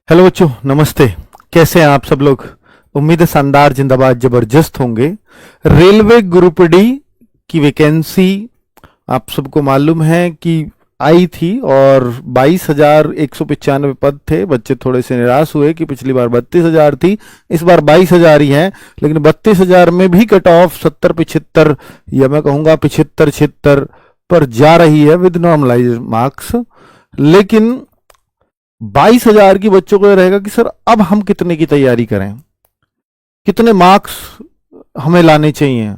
Hello बच्चों, नमस्ते। कैसे हैं आप सब लोग? उम्मीद है शानदार, जिंदाबाद, जबरदस्त होंगे। रेलवे ग्रुप डी की वैकेंसी आप सबको मालूम है कि आई थी और 22,195 पद थे। बच्चे थोड़े से निराश हुए कि पिछली बार 32,000 थी, इस बार 22,000 ही है। लेकिन 32,000 में भी कट ऑफ 70-75 या मैं कहूँगा 75-76 पर जा रही है विद नॉर्मलाइज मार्क्स। लेकिन 22,000 की बच्चों को यह रहेगा कि सर अब हम कितने की तैयारी करें, कितने मार्क्स हमें लाने चाहिए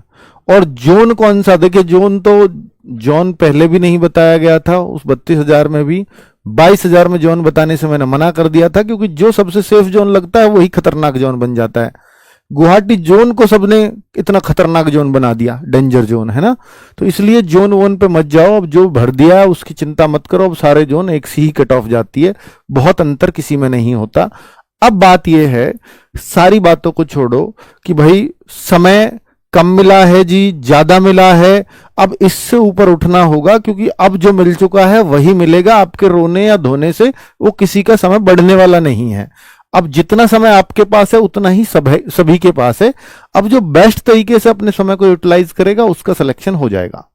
और जोन कौन सा। देखिए, जोन पहले भी नहीं बताया गया था उस 32,000 में भी। 22,000 में जोन बताने से मैंने मना कर दिया था, क्योंकि जो सबसे सेफ जोन लगता है वही खतरनाक जोन बन जाता है। गुवाहाटी जोन को सबने इतना खतरनाक जोन बना दिया, डेंजर जोन है ना। तो इसलिए जोन 1 पे मत जाओ। अब जो भर दिया है उसकी चिंता मत करो। अब सारे जोन एक सी ही कट ऑफ जाती है, बहुत अंतर किसी में नहीं होता। अब बात यह है, सारी बातों को छोड़ो कि भाई समय कम मिला है जी, ज्यादा मिला है। अब इससे ऊपर उठना होगा, क्योंकि अब जो मिल चुका है वही मिलेगा। आपके रोने या धोने से वो किसी का समय बढ़ने वाला नहीं है। अब जितना समय आपके पास है उतना ही सभी के पास है। अब जो बेस्ट तरीके से अपने समय को यूटिलाइज करेगा उसका सिलेक्शन हो जाएगा।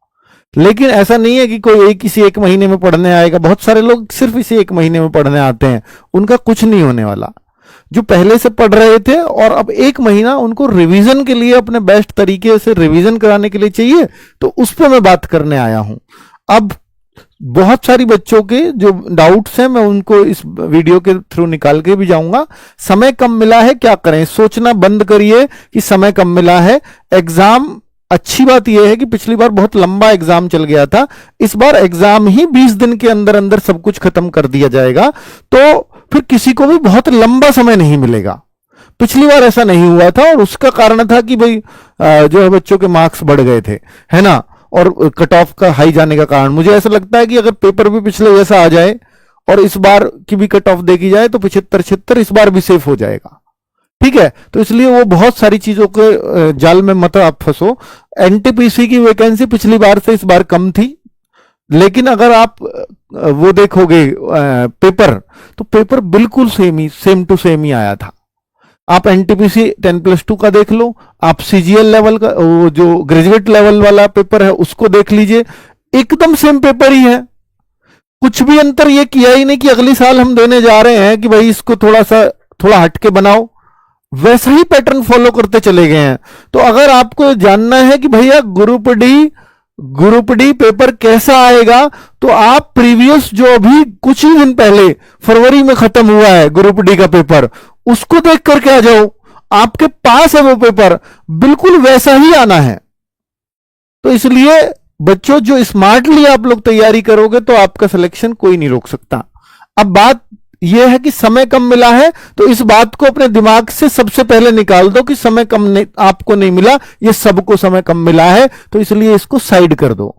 लेकिन ऐसा नहीं है कि कोई किसी एक महीने में पढ़ने आएगा। बहुत सारे लोग सिर्फ इसी एक महीने में पढ़ने आते हैं, उनका कुछ नहीं होने वाला। जो पहले से पढ़ रहे थे और अब एक महीना उनको रिवीजन के लिए, अपने बेस्ट तरीके से रिवीजन कराने के लिए चाहिए, तो उस पर मैं बात करने आया हूं। अब बहुत सारी बच्चों के जो डाउट्स हैं मैं उनको इस वीडियो के थ्रू निकाल के भी जाऊंगा। समय कम मिला है, क्या करें? सोचना बंद करिए कि समय कम मिला है। एग्जाम, अच्छी बात यह है कि पिछली बार बहुत लंबा एग्जाम चल गया था, इस बार एग्जाम ही 20 दिन के अंदर अंदर सब कुछ खत्म कर दिया जाएगा, तो फिर किसी को भी बहुत लंबा समय नहीं मिलेगा। पिछली बार ऐसा नहीं हुआ था और उसका कारण था कि भाई जो है बच्चों के मार्क्स बढ़ गए थे, है ना, और कट ऑफ का हाई जाने का कारण। मुझे ऐसा लगता है कि अगर पेपर भी पिछले जैसा आ जाए और इस बार की भी कट ऑफ देखी जाए तो 75-76 इस बार भी सेफ हो जाएगा। ठीक है, तो इसलिए वो बहुत सारी चीजों के जाल में मत आप फंसो। एनटीपीसी की वैकेंसी पिछली बार से इस बार कम थी, लेकिन अगर आप वो देखोगे पेपर, तो पेपर बिल्कुल सेम टू सेम ही आया था। आप एनटीपीसी 10+2 का देख लो, आप सीजीएल लेवल का, वो जो ग्रेजुएट लेवल वाला पेपर है उसको देख लीजिए, एकदम सेम पेपर ही है। कुछ भी अंतर ये किया ही नहीं कि अगली साल हम देने जा रहे हैं कि भाई इसको थोड़ा हटके बनाओ। वैसा ही पैटर्न फॉलो करते चले गए हैं। तो अगर आपको जानना है कि भैया ग्रुप डी पेपर कैसा आएगा, तो आप प्रीवियस जो अभी कुछ ही दिन पहले फरवरी में खत्म हुआ है ग्रुप डी का पेपर, उसको देख करके आ जाओ। आपके पास है वो पेपर, बिल्कुल वैसा ही आना है। तो इसलिए बच्चों, जो स्मार्टली आप लोग तैयारी करोगे तो आपका सिलेक्शन कोई नहीं रोक सकता। अब बात यह है कि समय कम मिला है, तो इस बात को अपने दिमाग से सबसे पहले निकाल दो कि समय कम नहीं, आपको नहीं मिला, ये सबको समय कम मिला है, तो इसलिए इसको साइड कर दो।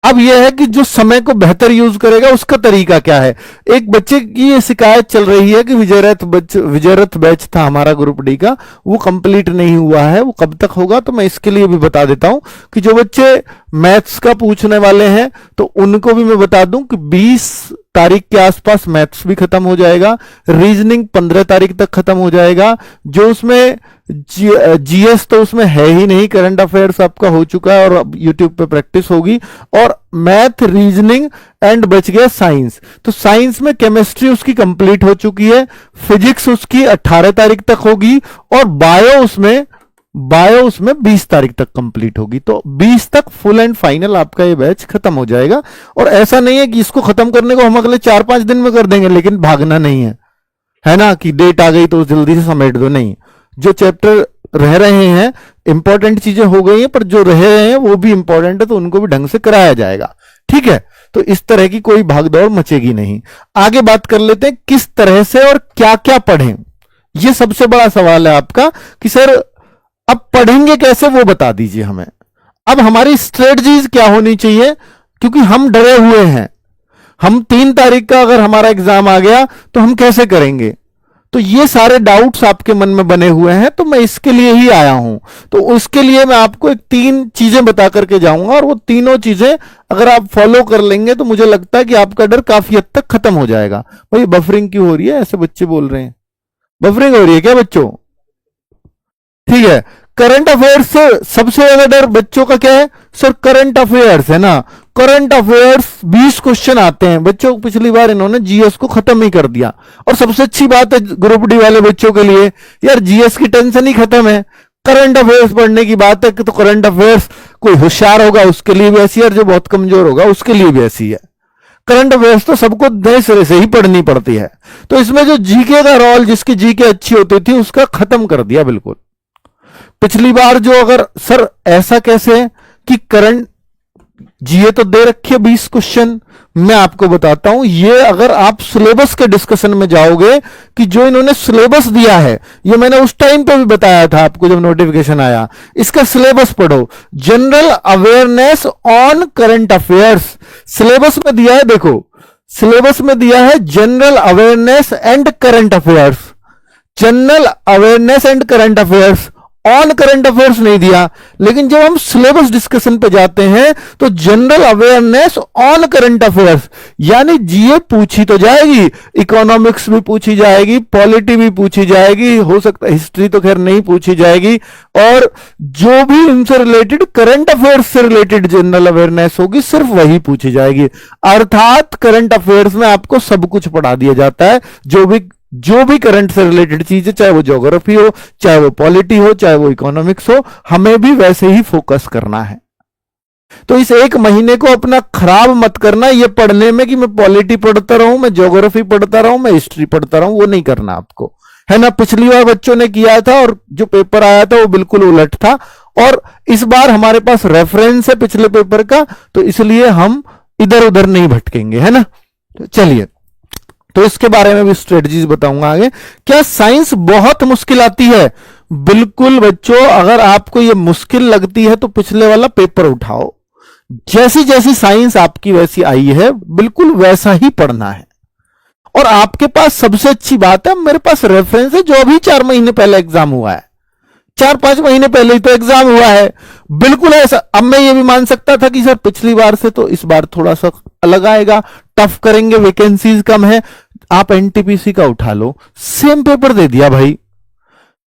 अब यह है कि जो समय को बेहतर यूज करेगा उसका तरीका क्या है। एक बच्चे की ये शिकायत चल रही है कि विजयरथ बैच था हमारा ग्रुप डी का, वो कंप्लीट नहीं हुआ है। वो कब तक होगा, तो मैं इसके लिए भी बता देता हूं कि जो बच्चे मैथ्स का पूछने वाले हैं तो उनको भी मैं बता दूं कि 20 तारीख के आसपास मैथ्स भी खत्म हो जाएगा, रीजनिंग 15 तारीख तक खत्म हो जाएगा। जो उसमें जीएस तो उसमें है ही नहीं, करंट अफेयर्स आपका हो चुका है और अब यूट्यूब पे प्रैक्टिस होगी। और मैथ, रीजनिंग एंड बच गया साइंस। तो साइंस में केमिस्ट्री उसकी कंप्लीट हो चुकी है, फिजिक्स उसकी 18 तारीख तक होगी और बायो उसमें 20 तारीख तक कंप्लीट होगी। तो 20 तक फुल एंड फाइनल आपका ये बैच खत्म हो जाएगा। और ऐसा नहीं है कि इसको खत्म करने को हम अगले 4-5 दिन में कर देंगे, लेकिन भागना नहीं है ना, कि डेट आ गई तो जल्दी से समेट दो। नहीं, जो चैप्टर रह रहे हैं, इंपॉर्टेंट चीजें हो गई हैं, पर जो रह रहे हैं वो भी इंपॉर्टेंट है, तो उनको भी ढंग से कराया जाएगा। ठीक है, तो इस तरह की कोई भागदौड़ मचेगी नहीं। आगे बात कर लेते हैं किस तरह से और क्या क्या पढ़ें। यह सबसे बड़ा सवाल है आपका कि सर अब पढ़ेंगे कैसे, वो बता दीजिए हमें। अब हमारी स्ट्रेटजीज क्या होनी चाहिए, क्योंकि हम डरे हुए हैं। हम 3 तारीख का अगर हमारा एग्जाम आ गया तो हम कैसे करेंगे, तो ये सारे डाउट्स आपके मन में बने हुए हैं, तो मैं इसके लिए ही आया हूं। तो उसके लिए मैं आपको एक 3 चीजें बता करके जाऊंगा, और वो तीनों चीजें अगर आप फॉलो कर लेंगे तो मुझे लगता है कि आपका डर काफी हद तक खत्म हो जाएगा। भाई बफरिंग क्यों हो रही है, ऐसे बच्चे बोल रहे हैं, बफरिंग हो रही है क्या बच्चों? ठीक है। करंट अफेयर्स से सबसे ज्यादा डर बच्चों का क्या है सर? करंट अफेयर्स है ना। करंट अफेयर्स 20 क्वेश्चन आते हैं बच्चों। पिछली बार इन्होंने जीएस को खत्म ही कर दिया, और सबसे अच्छी बात है ग्रुप डी वाले बच्चों के लिए, यार जीएस की टेंशन ही खत्म है। करंट अफेयर्स पढ़ने की बात है कि तो करंट अफेयर्स कोई होशियार होगा उसके लिए भी ऐसी है, और जो बहुत कमजोर होगा उसके लिए भी ऐसी है। करंट अफेयर्स तो सबको नए सिरे से ही पढ़नी पड़ती है। तो इसमें जो जीके का रोल, जिसकी जीके अच्छी होती थी, उसका खत्म कर दिया बिल्कुल। पिछली बार जो, अगर सर ऐसा कैसे कि करंट जीए तो दे रखी है 20 क्वेश्चन, मैं आपको बताता हूं, ये अगर आप सिलेबस के डिस्कशन में जाओगे कि जो इन्होंने सिलेबस दिया है, ये मैंने उस टाइम पे भी बताया था आपको जब नोटिफिकेशन आया, इसका सिलेबस पढ़ो। General awareness on current affairs syllabus में दिया है, देखो सिलेबस में दिया है general awareness and current affairs, general awareness and current affairs, on current affairs नहीं दिया। लेकिन जब हम सिलेबस डिस्कशन पे जाते हैं तो general awareness on current affairs, यानी जीए पूछी तो जाएगी, इकोनॉमिक्स भी पूछी जाएगी, पॉलिटी भी पूछी जाएगी, हो सकता है हिस्ट्री तो खैर नहीं पूछी जाएगी, और जो भी इनसे रिलेटेड करंट अफेयर्स से रिलेटेड जनरल अवेयरनेस होगी सिर्फ वही पूछी जाएगी। अर्थात करंट अफेयर्स में आपको सब कुछ पढ़ा दिया जाता है, जो भी करंट से रिलेटेड चीज है, चाहे वो ज्योग्राफी हो, चाहे वो पॉलिटी हो, चाहे वो इकोनॉमिक्स हो, हमें भी वैसे ही फोकस करना है। तो इस एक महीने को अपना खराब मत करना ये पढ़ने में कि मैं पॉलिटी पढ़ता रहूं, मैं ज्योग्राफी पढ़ता रहूं, मैं हिस्ट्री पढ़ता रहूं, वो नहीं करना आपको, है ना। पिछली बार बच्चों ने किया था और जो पेपर आया था वो बिल्कुल उलट था, और इस बार हमारे पास रेफरेंस है पिछले पेपर का, तो इसलिए हम इधर उधर नहीं भटकेंगे, है ना। तो चलिए, तो इसके बारे में भी स्ट्रेटजीज बताऊंगा आगे। क्या साइंस बहुत मुश्किल आती है? बिल्कुल बच्चों, अगर आपको ये मुश्किल लगती है तो पिछले वाला पेपर उठाओ, जैसी जैसी साइंस आपकी वैसी आई है बिल्कुल वैसा ही पढ़ना है। और आपके पास सबसे अच्छी बात है, मेरे पास रेफरेंस है जो अभी 4 महीने पहले एग्जाम हुआ है, 4-5 महीने पहले ही तो एग्जाम हुआ है, बिल्कुल ऐसा। अब मैं ये भी मान सकता था कि सर पिछली बार से तो इस बार थोड़ा सा अलग आएगा, टफ करेंगे, वैकेंसीज कम है। आप एनटीपीसी का उठा लो, सेम पेपर दे दिया भाई।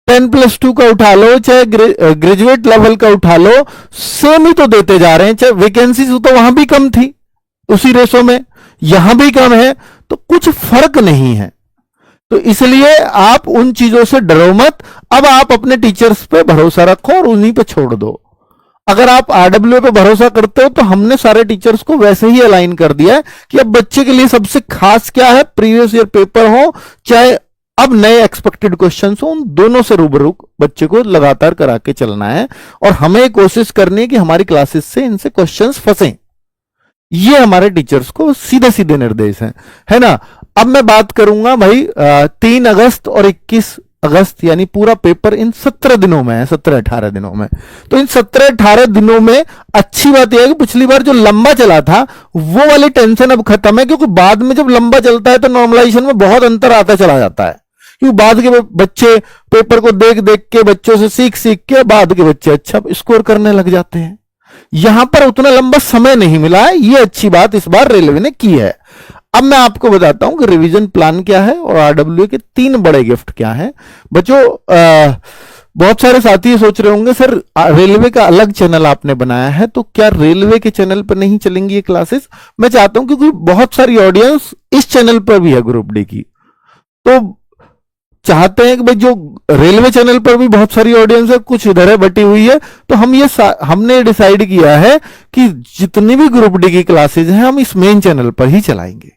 10+2 का उठा लो, चाहे ग्रेजुएट लेवल का उठा लो, सेम ही तो देते जा रहे हैं। चाहे वैकेंसीज तो वहां भी कम थी उसी रेशो में, यहां भी कम है, तो कुछ फर्क नहीं है। तो इसलिए आप उन चीजों से डरो मत। अब आप अपने टीचर्स पे भरोसा रखो और उन्हीं पे छोड़ दो। अगर आप आरडब्ल्यू पे भरोसा करते हो तो हमने सारे टीचर्स को वैसे ही अलाइन कर दिया है कि अब बच्चे के लिए सबसे खास क्या है, प्रीवियस ईयर पेपर हो चाहे अब नए एक्सपेक्टेड क्वेश्चंस हो, उन दोनों से रूबरू बच्चे को लगातार करा के चलना है, और हमें कोशिश करनी है कि हमारी क्लासेस से इनसे क्वेश्चंस फंसे। ये हमारे टीचर्स को सीधे सीधे निर्देश हैं, है ना। अब मैं बात करूंगा भाई 3 अगस्त और 21 अगस्त, यानी पूरा पेपर इन 17 दिनों में है, 17-18 दिनों में। तो इन 17-18 दिनों में अच्छी बात यह है कि पिछली बार जो लंबा चला था वो वाली टेंशन अब खत्म है, क्योंकि बाद में जब लंबा चलता है तो नॉर्मलाइजेशन में बहुत अंतर आता चला जाता है, क्योंकि बाद के बच्चे पेपर को देख देख के, बच्चों से सीख सीख के बाद के बच्चे अच्छा स्कोर करने लग जाते हैं। यहां पर उतना लंबा समय नहीं मिला है, ये अच्छी बात इस बार रेलवे ने की है। अब मैं आपको बताता हूं कि रिवीजन प्लान क्या है और आरडब्ल्यू के 3 बड़े गिफ्ट क्या हैं। बच्चों, बहुत सारे साथी सोच रहे होंगे सर रेलवे का अलग चैनल आपने बनाया है, तो क्या रेलवे के चैनल पर नहीं चलेंगी ये क्लासेस? मैं चाहता हूं, क्योंकि बहुत सारी ऑडियंस इस चैनल पर भी है ग्रुप डी की, तो चाहते हैं कि भाई जो रेलवे चैनल पर भी बहुत सारी ऑडियंस है, कुछ इधर है बटी हुई है, तो हमने डिसाइड किया है कि जितनी भी ग्रुप डी की क्लासेज हैं हम इस मेन चैनल पर ही चलाएंगे।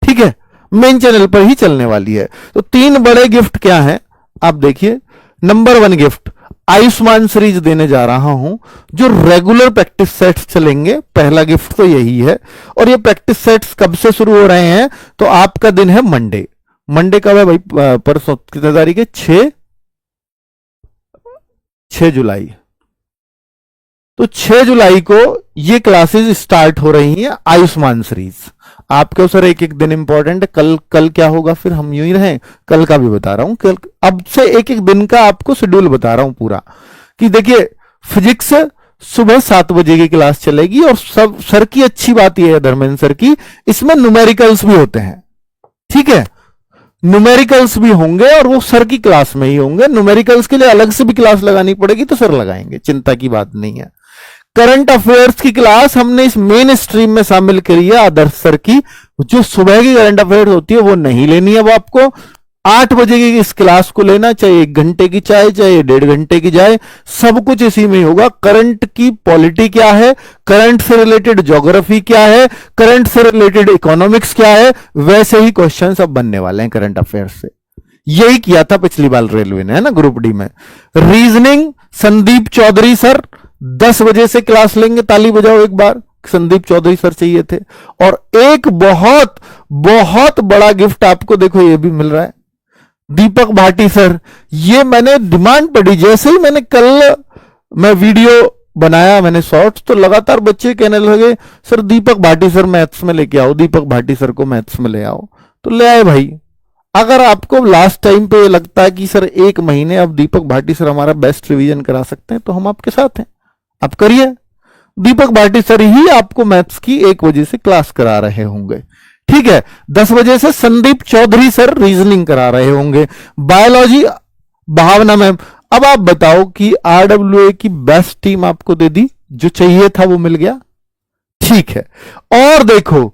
ठीक है, मेन चैनल पर ही चलने वाली है। तो 3 बड़े गिफ्ट क्या हैं आप देखिए। नंबर 1 गिफ्ट, आयुष्मान सीरीज देने जा रहा हूं, जो रेगुलर प्रैक्टिस सेट्स चलेंगे। पहला गिफ्ट तो यही है, और ये प्रैक्टिस सेट्स कब से शुरू हो रहे हैं? तो आपका दिन है मंडे। मंडे कब है भाई? परसों कितनी तारीख है? 6 जुलाई। तो 6 जुलाई को ये क्लासेस स्टार्ट हो रही हैं आयुष्मान सीरीज। आपके सर एक एक दिन इंपॉर्टेंट है, कल कल क्या होगा फिर हम यूं ही रहें, कल का भी बता रहा हूं, कल अब से एक एक दिन का आपको शेड्यूल बता रहा हूं पूरा, कि देखिए फिजिक्स सुबह 7 बजे की क्लास चलेगी, और सब सर की अच्छी बात यह है धर्मेंद्र सर की, इसमें न्यूमेरिकल्स भी होते हैं, ठीक है, न्यूमेरिकल्स भी होंगे और वो सर की क्लास में ही होंगे। न्यूमेरिकल्स के लिए अलग से भी क्लास लगानी पड़ेगी तो सर लगाएंगे, चिंता की बात नहीं है। करंट अफेयर्स की क्लास हमने इस मेन स्ट्रीम में शामिल करी है आदर्श सर की, जो सुबह की करंट अफेयर्स होती है वो नहीं लेनी है, अब आपको 8 बजे की इस क्लास को लेना, चाहे 1 घंटे की चाहे 1.5 घंटे की जाए, सब कुछ इसी में होगा। करंट की पॉलिटी क्या है, करंट से रिलेटेड ज्योग्राफी क्या है, करंट से रिलेटेड इकोनॉमिक्स क्या है, वैसे ही क्वेश्चन अब बनने वाले हैं करंट अफेयर्स से। यही किया था पिछली बार रेलवे ने, है ना, ग्रुप डी में। रीजनिंग संदीप चौधरी सर 10 बजे से क्लास लेंगे, ताली बजाओ एक बार, संदीप चौधरी सर चाहिए थे। और एक बहुत बहुत बड़ा गिफ्ट आपको देखो ये भी मिल रहा है, दीपक भाटी सर। ये मैंने डिमांड पड़ी, जैसे ही मैंने कल मैं वीडियो बनाया, मैंने शॉर्ट्स, तो लगातार बच्चे कहने लगे सर दीपक भाटी सर मैथ्स में लेके आओ, दीपक भाटी सर को मैथ्स में ले आओ। तो ले आए भाई। अगर आपको लास्ट टाइम पे लगता है कि सर 1 महीने अब दीपक भाटी सर हमारा बेस्ट रिवीजन करा सकते हैं, तो हम आपके साथ हैं, आप करिए। दीपक भाटी सर ही आपको मैथ्स की 1 बजे से क्लास करा रहे होंगे, ठीक है। 10 बजे से संदीप चौधरी सर रीजनिंग करा रहे होंगे। बायोलॉजी भावना मैम। अब आप बताओ कि आरडब्ल्यूए की बेस्ट टीम आपको दे दी, जो चाहिए था वो मिल गया, ठीक है। और देखो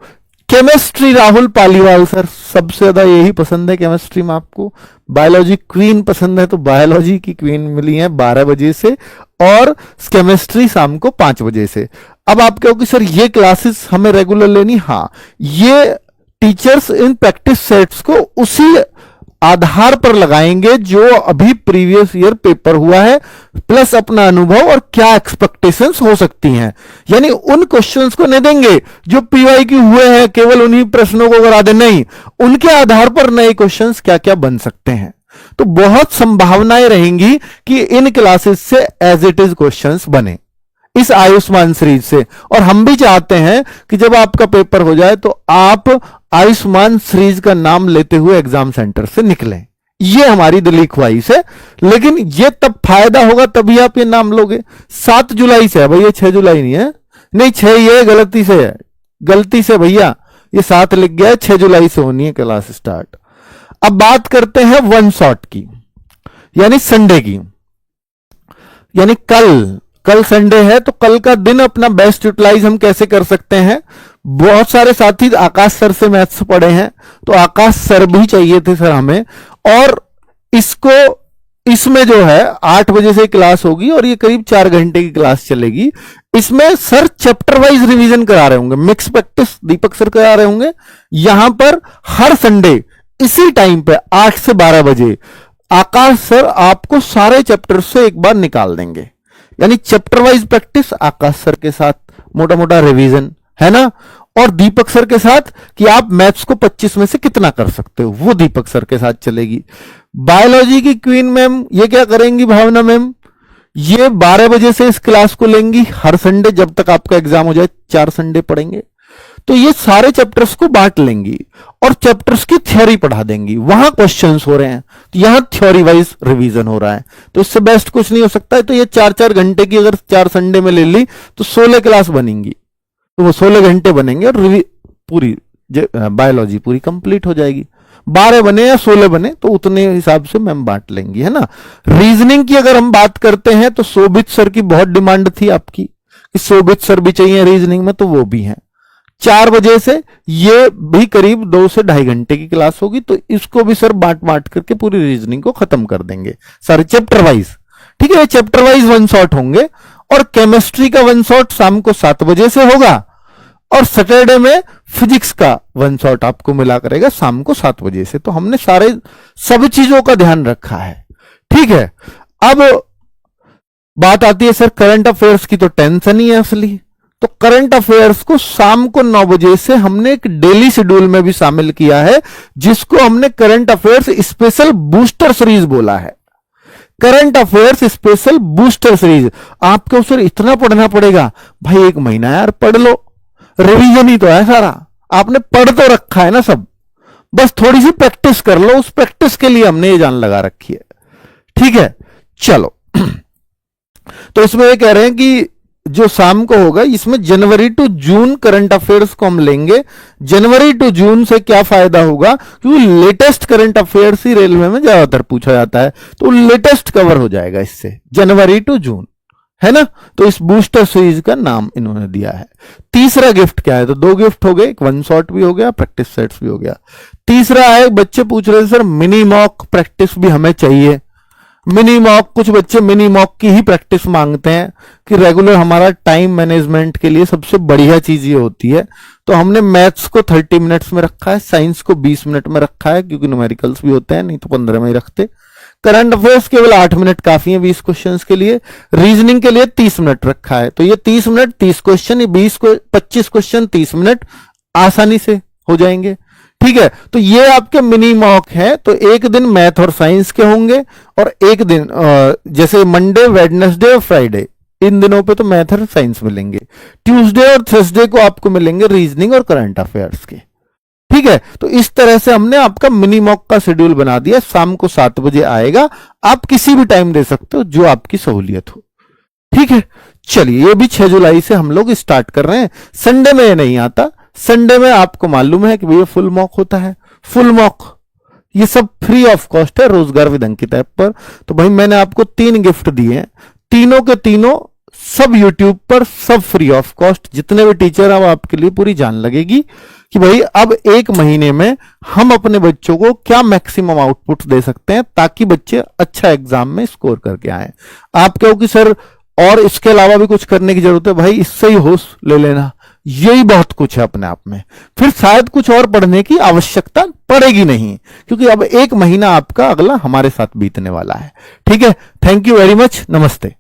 केमिस्ट्री राहुल पालीवाल सर, सबसे ज्यादा यही पसंद है केमिस्ट्री में आपको। बायोलॉजी क्वीन पसंद है, तो बायोलॉजी की क्वीन मिली है 12 बजे से, और केमिस्ट्री शाम को 5 बजे से। अब आप कहोगे सर ये क्लासेस हमें रेगुलर लेनी, हाँ, ये टीचर्स इन प्रैक्टिस सेट्स को उसी आधार पर लगाएंगे जो अभी प्रीवियस ईयर पेपर हुआ है, प्लस अपना अनुभव और क्या एक्सपेक्टेशंस हो सकती हैं। यानी उन क्वेश्चंस को नहीं देंगे जो पीवाईक्यू हुए हैं, केवल उन्हीं प्रश्नों को करा दे, नहीं, उनके आधार पर नए क्वेश्चंस क्या क्या बन सकते हैं। तो बहुत संभावनाएं रहेंगी कि इन क्लासेस से एज इट इज क्वेश्चंस बने इस आयुष्मान सीरीज से। और हम भी चाहते हैं कि जब आपका पेपर हो जाए तो आप आयुष्मान सीरीज का नाम लेते हुए एग्जाम सेंटर से निकलें, ये हमारी दिली ख्वाहिश है। लेकिन ये तब फायदा होगा तभी आप ये नाम लोगे। 7 जुलाई से है भैया, 6 जुलाई नहीं है, नहीं 6 ये गलती से है, गलती से भैया ये 7 लिख गया है, 6 जुलाई से होनी है क्लास स्टार्ट। अब बात करते हैं वन शॉट की, यानी संडे की, यानी कल संडे है, तो कल का दिन अपना बेस्ट यूटिलाइज हम कैसे कर सकते हैं। बहुत सारे साथी आकाश सर से मैथ्स पढ़े हैं, तो आकाश सर भी चाहिए थे सर हमें। और इसमें जो है 8 बजे से क्लास होगी और ये करीब 4 घंटे की क्लास चलेगी। इसमें सर चैप्टर वाइज रिवीजन करा रहे होंगे, मिक्स प्रैक्टिस दीपक सर करा रहे होंगे। यहां पर हर संडे इसी टाइम पे 8 से 12 बजे आकाश सर आपको सारे चैप्टर से एक बार निकाल देंगे, यानी चैप्टर वाइज प्रैक्टिस आकाश सर के साथ, मोटा मोटा रिवीजन, है ना। और दीपक सर के साथ कि आप मैथ्स को 25 में से कितना कर सकते हो, वो दीपक सर के साथ चलेगी। बायोलॉजी की क्वीन मैम ये क्या करेंगी, भावना मैम, ये 12 बजे से इस क्लास को लेंगी हर संडे, जब तक आपका एग्जाम हो जाए 4 संडे पढ़ेंगे। तो ये सारे चैप्टर्स को बांट लेंगी और चैप्टर्स की थ्योरी पढ़ा देंगी। वहां क्वेश्चंस हो रहे हैं तो यहां थ्योरी वाइज रिवीजन हो रहा है, तो इससे बेस्ट कुछ नहीं हो सकता है। तो ये 4-4 घंटे की अगर 4 संडे में ले ली तो 16 क्लास बनेंगी, तो वो 16 घंटे बनेंगे और पूरी बायोलॉजी पूरी कंप्लीट हो जाएगी। 12 बने या 16 बने तो उतने हिसाब से मैम बांट लेंगी, है ना। रीजनिंग की अगर हम बात करते हैं तो शोभित सर की बहुत डिमांड थी आपकी कि शोभित सर भी चाहिए रीजनिंग में, तो वो भी हैं। 4 बजे से ये भी करीब 2 से 2.5 घंटे की क्लास होगी, तो इसको भी सर बांट करके पूरी रीजनिंग को खत्म कर देंगे सारे चैप्टर वाइज, ठीक है। चैप्टर वाइज वन शॉट होंगे और केमिस्ट्री का वन शॉट शाम को 7 बजे से होगा और सैटरडे में फिजिक्स का वन शॉट आपको मिला करेगा शाम को 7 बजे से। तो हमने सब चीजों का ध्यान रखा है, ठीक है। अब बात आती है सर करंट अफेयर्स की, तो टेंशन ही है असली। तो करंट अफेयर्स को शाम को 9 बजे से हमने एक डेली शेड्यूल में भी शामिल किया है, जिसको हमने current affairs special booster series बोला है। Current affairs special booster series. आपको सर इतना पढ़ना पड़ेगा, भाई 1 महीना यार पढ़ लो, रिवीजन ही तो है सारा। आपने पढ़ तो रखा है ना सब, बस थोड़ी सी प्रैक्टिस कर लो, उस प्रैक्टिस के लिए हमने ये जान लगा रखी है। ठीक है, चलो। तो इसमें ये कह रहे हैं कि जो शाम को होगा इसमें जनवरी टू जून करंट अफेयर्स को हम लेंगे। जनवरी टू जून से क्या फायदा होगा, क्योंकि लेटेस्ट करंट अफेयर्स ही रेलवे में ज्यादातर पूछा जाता है, तो लेटेस्ट कवर हो जाएगा इससे, जनवरी टू जून, है ना। तो इस बूस्टर सीरीज का नाम इन्होंने दिया है। तीसरा गिफ्ट क्या है, तो 2 गिफ्ट हो गए, एक वन शॉट भी हो गया, प्रैक्टिस सेट्स भी हो गया। तीसरा है, बच्चे पूछ रहे थे सर मिनी मॉक प्रैक्टिस भी हमें चाहिए। मिनी मॉक, कुछ बच्चे मिनी मॉक की ही प्रैक्टिस मांगते हैं कि रेगुलर हमारा टाइम मैनेजमेंट के लिए सबसे बढ़िया चीज ये होती है। तो हमने मैथ्स को 30 मिनट्स में रखा है, साइंस को 20 मिनट में रखा है, क्योंकि न्यूमेरिकल्स भी होते हैं, नहीं तो 15 में ही रखते। करंट अफेयर्स केवल 8 मिनट काफी है 20 क्वेश्चंस के लिए। रीजनिंग के लिए 30 मिनट रखा है, तो ये 30 मिनट 30 क्वेश्चन, ये 25 क्वेश्चन 30 मिनट आसानी से हो जाएंगे। ठीक है, तो ये आपके मिनी मॉक है। तो एक दिन मैथ और साइंस के होंगे, और एक दिन जैसे मंडे, वेडनेसडे और फ्राइडे, इन दिनों पे तो मैथ और साइंस मिलेंगे। ट्यूसडे और थर्सडे को आपको मिलेंगे रीजनिंग और करंट अफेयर्स के। ठीक है, तो इस तरह से हमने आपका मिनी मॉक का शेड्यूल बना दिया। शाम को 7 बजे आएगा, आप किसी भी टाइम दे सकते हो जो आपकी सहूलियत हो। ठीक है, चलिए, ये भी 6 जुलाई से हम लोग स्टार्ट कर रहे हैं। संडे में ये नहीं आता, संडे में आपको मालूम है कि भैया फुल मॉक होता है। फुल मॉक ये सब फ्री ऑफ कॉस्ट है रोजगार विद अंकित ऐप पर। तो भाई मैंने आपको 3 गिफ्ट दिए हैं, तीनों के तीनों सब यूट्यूब पर, सब फ्री ऑफ कॉस्ट। जितने भी टीचर अब आपके लिए पूरी जान लगेगी कि भाई अब 1 महीने में हम अपने बच्चों को क्या मैक्सिमम आउटपुट दे सकते हैं, ताकि बच्चे अच्छा एग्जाम में स्कोर करके आए। आप कहो कि सर और इसके अलावा भी कुछ करने की जरूरत है, भाई इससे ही होश ले लेना, यही बहुत कुछ है अपने आप में। फिर शायद कुछ और पढ़ने की आवश्यकता पड़ेगी नहीं, क्योंकि अब 1 महीना आपका अगला हमारे साथ बीतने वाला है। ठीक है, थैंक यू वेरी मच, नमस्ते।